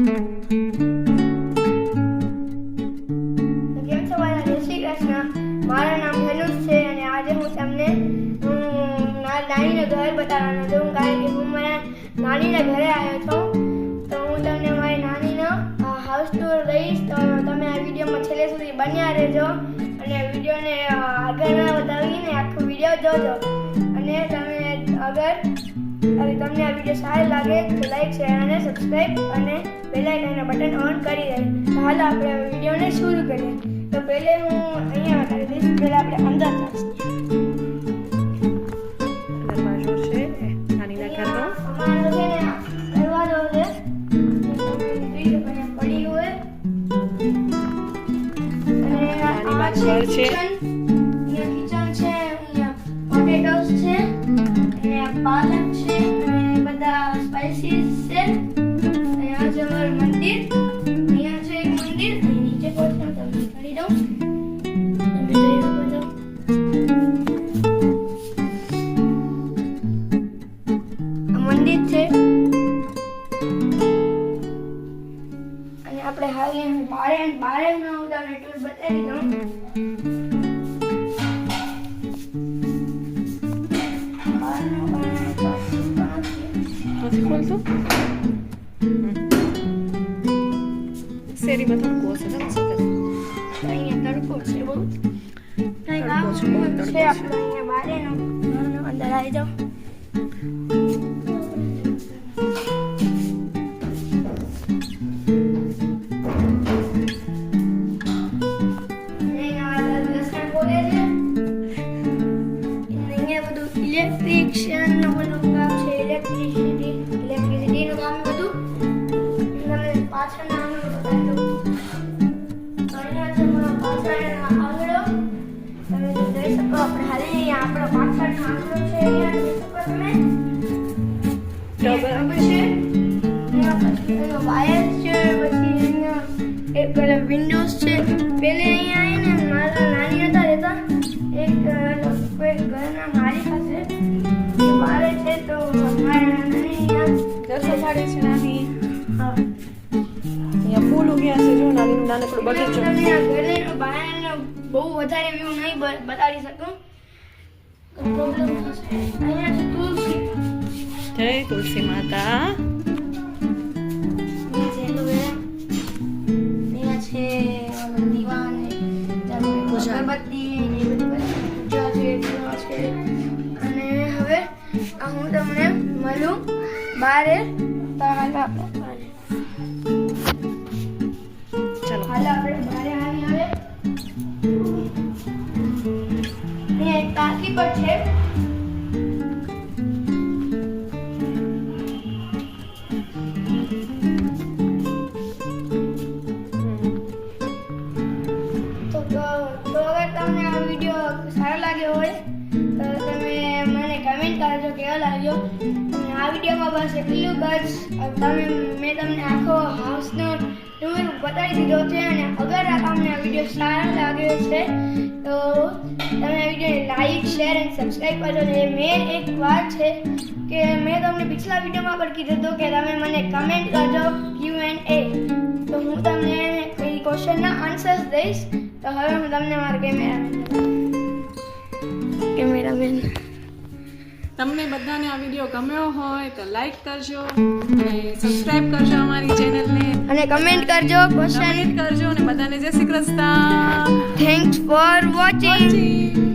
કેમ છો બધા? જય શ્રી કૃષ્ણ. મારું નામ ધનુષ છે અને આજે હું તમને મારા નાનીનું ઘર બતાવવાનો છું. કારણ કે હું મારા નાનીના ઘરે આવ્યો છું, તો હું તમને મારી નાનીનો હાઉસ ટૂર દઈશ. તો તમે આ વિડીયોમાં છેલ્લે સુધી બન્યા રહેજો અને વિડીયોને આગળ ના વધાવીને આખો વિડીયો જોજો. અને તમે અગર તમને આ વિડીયો સારો લાગે તો લાઈક શેર અને સબસ્ક્રાઇબ અને બેલ આઇકનનું બટન ઓન કરી દે. તો હાલ આપણે વિડીયોને શરૂ કરીએ. તો પહેલે હું અહીંયા બતાવી દઈશ. પહેલા આપણે અંદર જઈશું. દરવાજો છે નાનીના ઘરનો. અમારો છે ને દરવાજો છે પડી હોય અને નાનીમાં ઘર છે. અહીંયા કિચન છે, અહીંયા પોટેટોસ છે, અહીંયા પાલક છે અને બધા સ્પાઇસીસ છે. અહીંયા છે અમારું મંદિર, અહીંયા છે એક મંદિર, અહીં નીચે પહોંચો તમને કરી દઉં. તમે જોઈ શકો છો. આ મંદિર છે અને આપણે હાલ બારે નો તમને ટૂર બતાવી દઉં. નથી ખોલતું. શેરીમાં તડકો હશે ને અહીંયા તડકો છે બહુ. તડકો છે, બહુ તડકો છે આપણે અહીંયા બારેનો અંદર આવી જાઓ. ઇલેક્ટ્રિશિયન નું બધું કામ છે, ઇલેક્ટ્રિસિટી નું કામ બધું તમને પાછળ ના આંગણું બતાવી દઉં. તો અહીંયા છે મારો પાછળનો આંગણો. તમે જોઈ શકો. આપણે હાલી અહીંયા આપણો પાછળનો આંગણો છે, અહીંયા જોઈ શકો તમે. ડબલ છે અહીંયા પછી વાયર છે, પછી અહીંયા એક પેલા વિન્ડોઝ છે. પેલે અહીંયા આવીને મારા નાની હતા રહેતા એક કોઈ ઘરના મારી પાસે મારે છે, તો મારા નાની અહીંયા ઘર સંભાળે છે નાની. હા અહીંયા ફૂલ ઉગ્યા છે. જો નાનકડો બગીચો. તમને આ ઘરેનો બહારનો બહુ વધારે વ્યૂ નહીં બતાડી શકું, પ્રોબ્લેમ થશે. અહીંયા છે તુલસી, જય તુલસી માતા. અહીંયા છે એલોવેરા, અહીંયા છે દીવા ને અગરબત્તી ને એ બધી પૂજા છે, દીવા છે. અને હવે હું તમને મળું બારે. તો હાલ આપણે બારે ચાલો. આવી હવે અહીંયા એક ટાંકી પણ છે. તો અગર તમને આ વિડીયો સારો લાગ્યો હોય તો તમે મને કમેન્ટ કરજો કેવો લાગ્યો. અને આ વિડીયોમાં બસ એટલું જ. મેં તમને આખો હાઉસનો ટૂર બતાવી દીધો છે. અને અગર તમને આ વિડીયો સારો લાગ્યો છે તો તમે આ વિડીયોને લાઈક શેર અને સબસ્ક્રાઈબ કરજો. અને મેન એક વાત છે કે મેં તમને પિછલા વિડીયોમાં પણ કીધું હતું કે તમે મને કમેન્ટ કરજો Q&A, તો હું તમને એ ક્વેશ્ચનના આન્સર્સ દઈશ. તો હવે હું તમને મારા કેમેરામેન તમને બધાને આ વિડીયો ગમ્યો હોય તો લાઈક કરજો અને સબસ્ક્રાઇબ કરજો અમારી ચેનલને અને કમેન્ટ કરજો, ક્વેશ્ચન કમેન્ટ કરજો અને બધાને જય Shri Krishna. Thanks for watching.